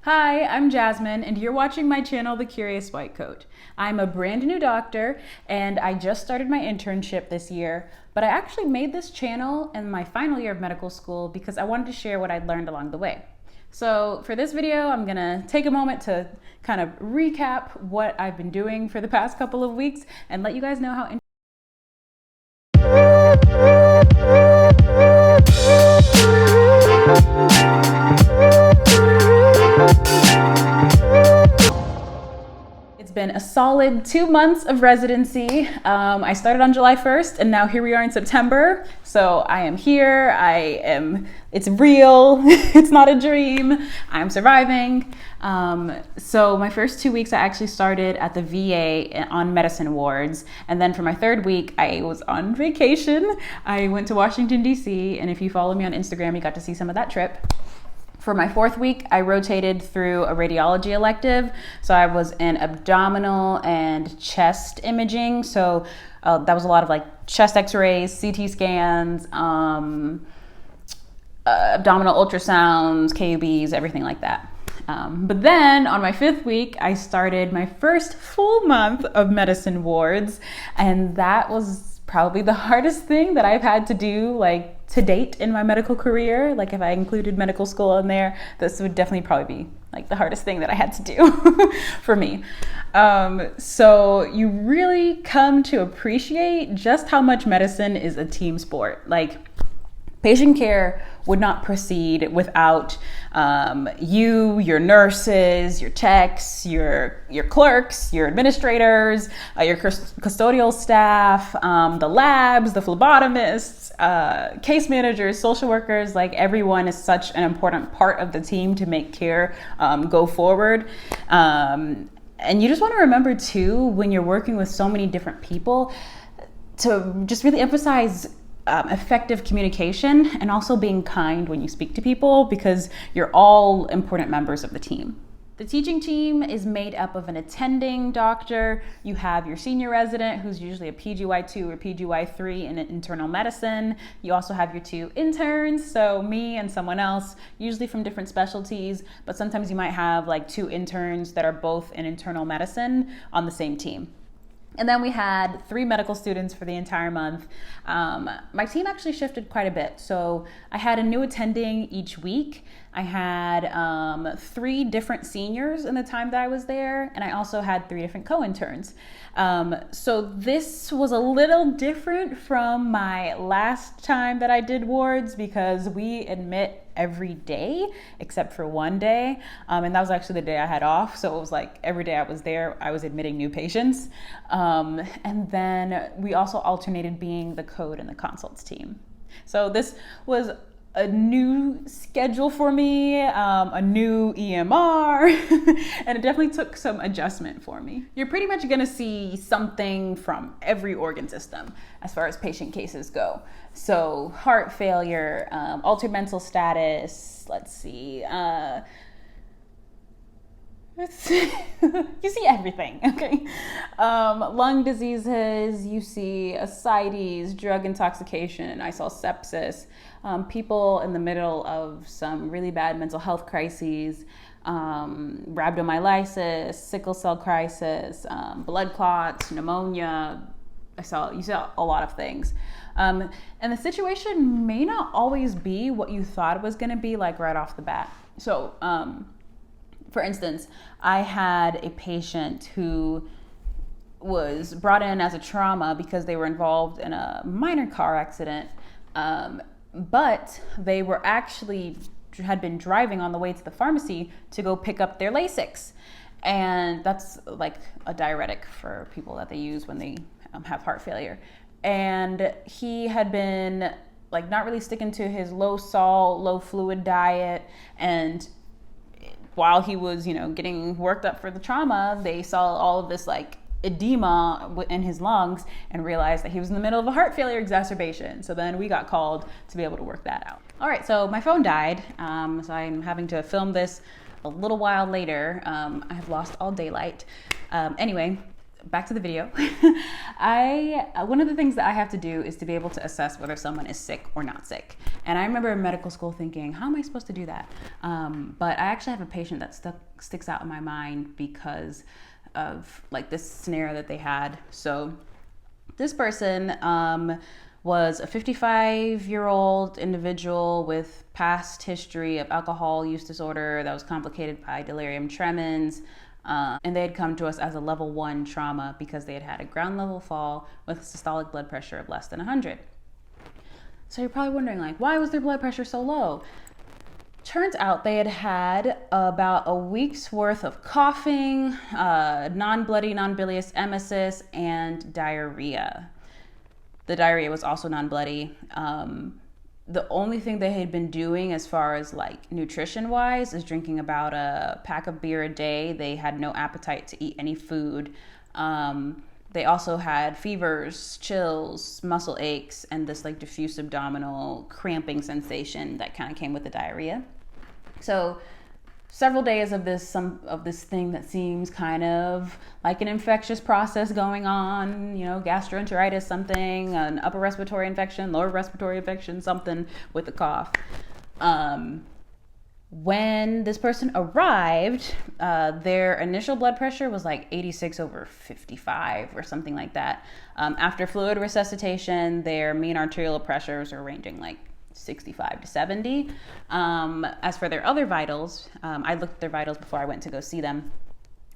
Hi, I'm Jasmine, and you're watching my channel, The Curious White Coat. I'm a brand new doctor, and I just started my internship this year, but I actually made this channel in my final year of medical school because I wanted to share what I'd learned along the way. So for this video, I'm gonna take a moment to kind of recap what I've been doing for the past couple of weeks and let you guys know how It's been a solid 2 months of residency. I started on July 1st and now here we are in September. So I am here, it's real, it's not a dream, I'm surviving. So my first 2 weeks I actually started at the VA on medicine wards. And then for my third week, I was on vacation. I went to Washington, D.C. And if you follow me on Instagram, you got to see some of that trip. For my fourth week, I rotated through a radiology elective. So I was in abdominal and chest imaging. So that was a lot of like chest x-rays, CT scans, abdominal ultrasounds, KUBs, everything like that. But then on my fifth week, I started my first full month of medicine wards. And that was probably the hardest thing that I've had to do to date in my medical career. Like if I included medical school in there, this would definitely probably be like the hardest thing that I had to do for me. So you really come to appreciate just how much medicine is a team sport. Like patient care would not proceed without you, your nurses, your techs, your clerks, your administrators, your custodial staff, the labs, the phlebotomists, case managers, social workers. Like everyone is such an important part of the team to make care go forward. And you just want to remember too, when you're working with so many different people, to just really emphasize effective communication and also being kind when you speak to people, because you're all important members of the team. The teaching team is made up of an attending doctor. You have your senior resident, who's usually a PGY2 or PGY3 in internal medicine. You also have your two interns, so me and someone else, usually from different specialties, but sometimes you might have like two interns that are both in internal medicine on the same team. And then we had 3 medical students for the entire month. My team actually shifted quite a bit. So I had a new attending each week. I had 3 different seniors in the time that I was there. And I also had 3 different co-interns. So this was a little different from my last time that I did wards, because we admit every day except for one day, and that was actually the day I had off. So it was like every day I was there, I was admitting new patients, and then we also alternated being the code and the consults team. So this was a new schedule for me, a new EMR, and it definitely took some adjustment for me. You're pretty much gonna see something from every organ system as far as patient cases go. So heart failure, altered mental status, you see everything, okay? Lung diseases, you see ascites, drug intoxication, I saw sepsis, people in the middle of some really bad mental health crises, rhabdomyolysis, sickle cell crisis, blood clots, pneumonia. You saw a lot of things. And the situation may not always be what you thought it was gonna be like right off the bat. So, for instance, I had a patient who was brought in as a trauma because they were involved in a minor car accident, but they were had been driving on the way to the pharmacy to go pick up their Lasix. And that's like a diuretic for people that they use when they have heart failure. And he had been like not really sticking to his low salt, low fluid diet, and while he was, getting worked up for the trauma, they saw all of this like edema in his lungs and realized that he was in the middle of a heart failure exacerbation. So then we got called to be able to work that out. All right, so my phone died, so I'm having to film this a little while later. I have lost all daylight. Anyway, back to the video. One of the things that I have to do is to be able to assess whether someone is sick or not sick. And I remember in medical school thinking, how am I supposed to do that? But I actually have a patient that sticks out in my mind because of like this scenario that they had. So this person was a 55-year-old individual with past history of alcohol use disorder that was complicated by delirium tremens. And they had come to us as a level 1 trauma because they had had a ground level fall with a systolic blood pressure of less than 100. So you're probably wondering, like, why was their blood pressure so low? Turns out they had had about a week's worth of coughing, non-bloody, non-bilious emesis, and diarrhea. The diarrhea was also non-bloody. The only thing they had been doing as far as like nutrition wise is drinking about a pack of beer a day. They had no appetite to eat any food. They also had fevers, chills, muscle aches, and this like diffuse abdominal cramping sensation that kind of came with the diarrhea. So several days of this thing that seems kind of like an infectious process going on, gastroenteritis, something, an upper respiratory infection, lower respiratory infection, something with a cough. When this person arrived, their initial blood pressure was like 86/55 or something like that. After fluid resuscitation, their mean arterial pressures are ranging like 65 to 70. As for their other vitals, I looked at their vitals before I went to go see them.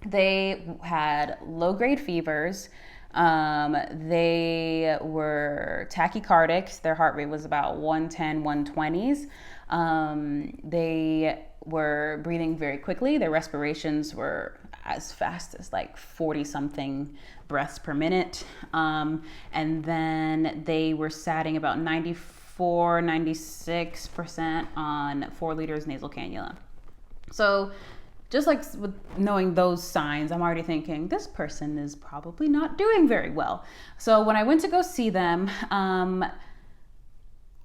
They had low-grade fevers. They were tachycardic. Their heart rate was about 110, 120s. They were breathing very quickly. Their respirations were as fast as like 40-something breaths per minute. And then they were satting about 96% on 4 liters nasal cannula. So just like with knowing those signs, I'm already thinking this person is probably not doing very well. So when I went to go see them,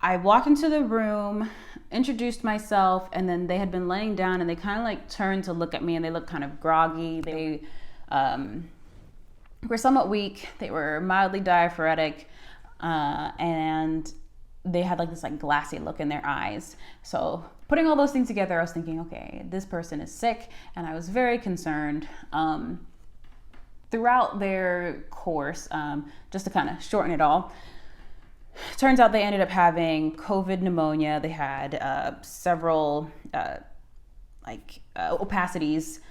I walked into the room, introduced myself, and then they had been laying down and they kind of like turned to look at me and they looked kind of groggy. They were somewhat weak. They were mildly diaphoretic, and they had like this like glassy look in their eyes. So putting all those things together, I was thinking, okay, this person is sick, and I was very concerned. Throughout their course, just to kind of shorten it all, turns out they ended up having COVID pneumonia. They had several opacities,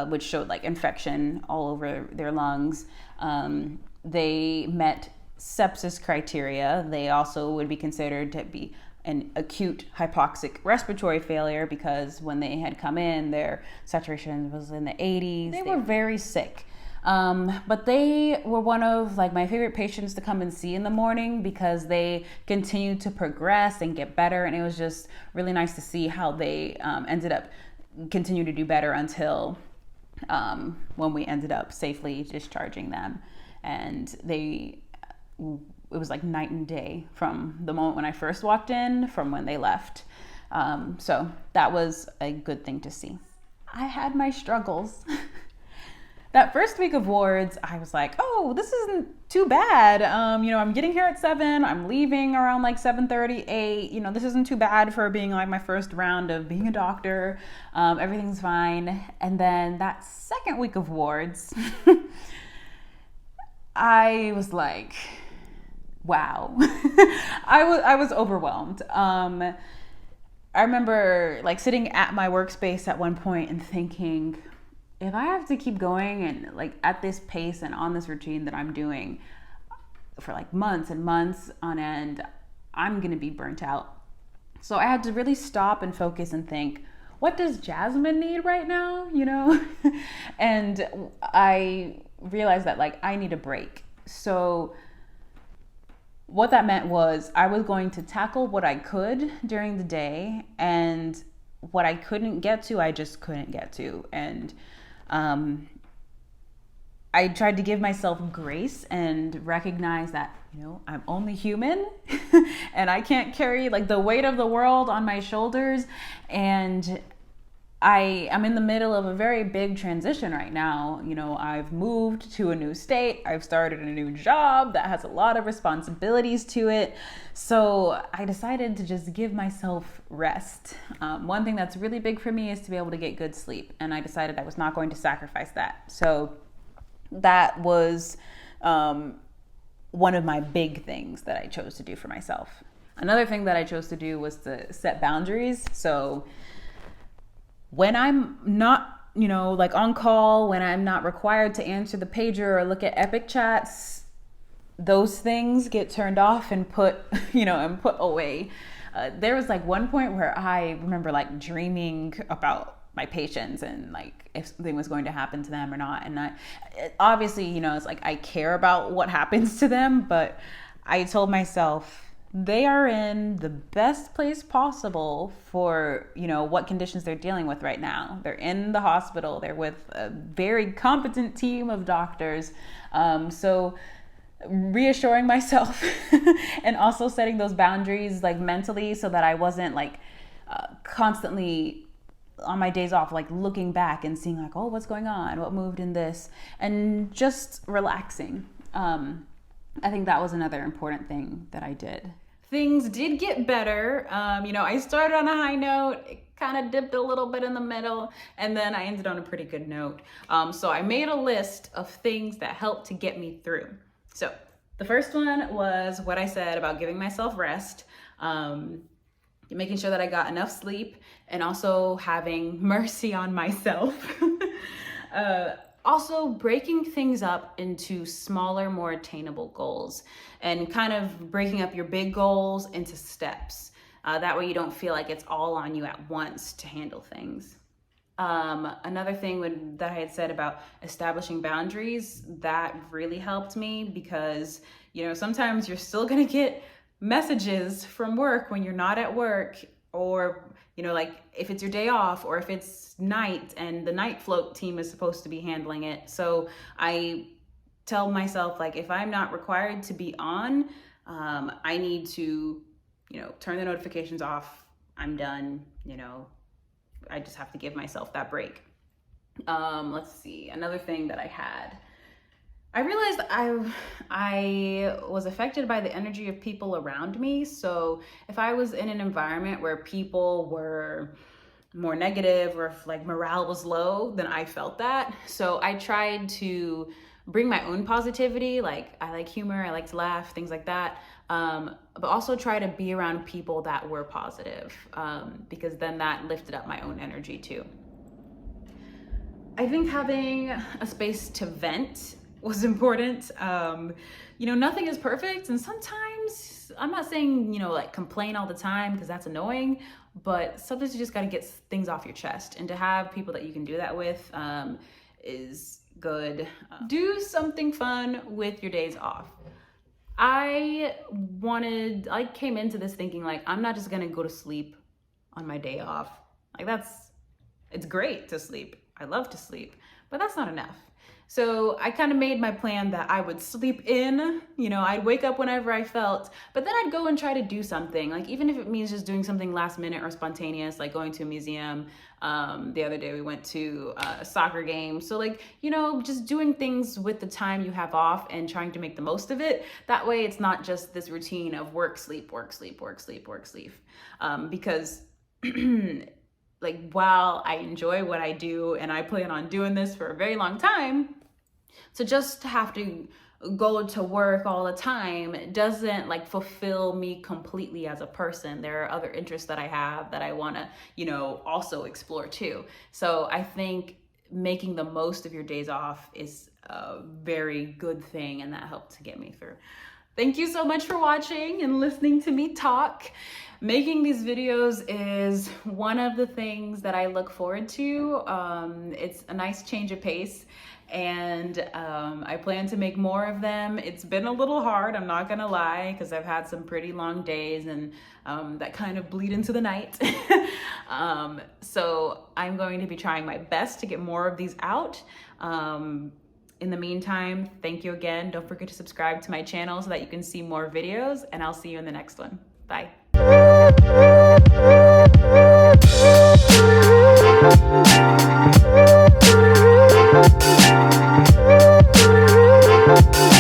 which showed like infection all over their lungs. They met sepsis criteria. They also would be considered to be an acute hypoxic respiratory failure because when they had come in, their saturation was in the 80s. They were very sick. But they were one of like my favorite patients to come and see in the morning because they continued to progress and get better. And it was just really nice to see how they ended up continue to do better until when we ended up safely discharging them. And it was like night and day from the moment when I first walked in from when they left. So that was a good thing to see. I had my struggles. That first week of wards, I was like, oh, this isn't too bad. I'm getting here at 7. I'm leaving around like 7:30, 8. This isn't too bad for being like my first round of being a doctor. Everything's fine. And then that second week of wards, I was like, wow. I was overwhelmed. I remember like sitting at my workspace at one point and thinking, if I have to keep going and like at this pace and on this routine that I'm doing for like months and months on end, I'm gonna be burnt out. So I had to really stop and focus and think, what does Jasmine need right now? And I realized that like I need a break. So what that meant was I was going to tackle what I could during the day, and what I couldn't get to, I just couldn't get to. And I tried to give myself grace and recognize that, I'm only human and I can't carry like the weight of the world on my shoulders. And I'm in the middle of a very big transition right now. You know, I've moved to a new state. I've started a new job that has a lot of responsibilities to it. So I decided to just give myself rest. One thing that's really big for me is to be able to get good sleep. And I decided I was not going to sacrifice that. So that was one of my big things that I chose to do for myself. Another thing that I chose to do was to set boundaries. So when I'm not, like on call, when I'm not required to answer the pager or look at Epic chats, those things get turned off and put away. There was like one point where I remember like dreaming about my patients and like if something was going to happen to them or not. And obviously, it's like I care about what happens to them, but I told myself, they are in the best place possible for, what conditions they're dealing with right now. They're in the hospital. They're with a very competent team of doctors. So reassuring myself and also setting those boundaries like mentally so that I wasn't like constantly on my days off, like looking back and seeing like, oh, what's going on? What moved in this? And just relaxing. I think that was another important thing that I did. Things did get better. I started on a high note, it kind of dipped a little bit in the middle, and then I ended on a pretty good note. So I made a list of things that helped to get me through. So the first one was what I said about giving myself rest, making sure that I got enough sleep, and also having mercy on myself. Also breaking things up into smaller, more attainable goals and kind of breaking up your big goals into steps. That way you don't feel like it's all on you at once to handle things. Another thing that I had said about establishing boundaries, that really helped me because, sometimes you're still gonna get messages from work when you're not at work, or like if it's your day off or if it's night and the night float team is supposed to be handling it. So I tell myself, like, if I'm not required to be on, I need to, turn the notifications off. I'm done. I just have to give myself that break. Let's see. Another thing that I had. I realized I was affected by the energy of people around me. So if I was in an environment where people were more negative or if like morale was low, then I felt that. So I tried to bring my own positivity. Like I like humor, I like to laugh, things like that. But also try to be around people that were positive because then that lifted up my own energy too. I think having a space to vent was important. Nothing is perfect. And sometimes, I'm not saying, like complain all the time because that's annoying, but sometimes you just got to get things off your chest, and to have people that you can do that with is good. Do something fun with your days off. I came into this thinking like, I'm not just going to go to sleep on my day off. Like it's great to sleep. I love to sleep, but that's not enough. So I kind of made my plan that I would sleep in, I'd wake up whenever I felt, but then I'd go and try to do something, like even if it means just doing something last minute or spontaneous, like going to a museum. The other day we went to a soccer game. So like, just doing things with the time you have off and trying to make the most of it. That way it's not just this routine of work, sleep, work, sleep, work, sleep, work, sleep. Because like while I enjoy what I do and I plan on doing this for a very long time, so just to have to go to work all the time doesn't like fulfill me completely as a person. There are other interests that I have that I want to, also explore too. So I think making the most of your days off is a very good thing, and that helped to get me through. Thank you so much for watching and listening to me talk. Making these videos is one of the things that I look forward to. It's a nice change of pace, and I plan to make more of them. It's been a little hard, I'm not gonna lie, because I've had some pretty long days and that kind of bleed into the night. So I'm going to be trying my best to get more of these out. In the meantime, thank you again. Don't forget to subscribe to my channel so that you can see more videos, and I'll see you in the next one. Bye.